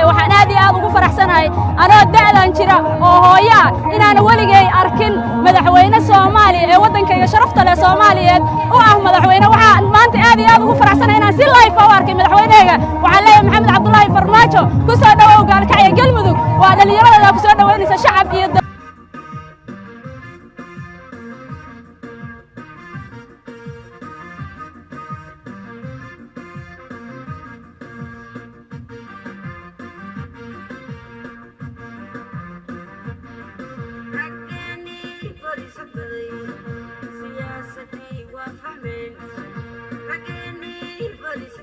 waxaan aad iyo aad ugu faraxsanahay anoo da'dan jira oo hooya inaan waligay arkin madaxweyne Soomaaliya ee wadankayga sharafta leh Soomaaliyeed oo ah madaxweyne waxaan maanta aad iyo aad ugu faraxsanahay inaan si live u arkay madaxweyneyga waxaan leeyahay Maxamed Cabdullaahi Farmaajo ku soo dhawow gaalkacyo Galmudug waa dhalinyarada ku soo dhaweynaysa shacab iyo سياستي وفهمين رجعني بوليس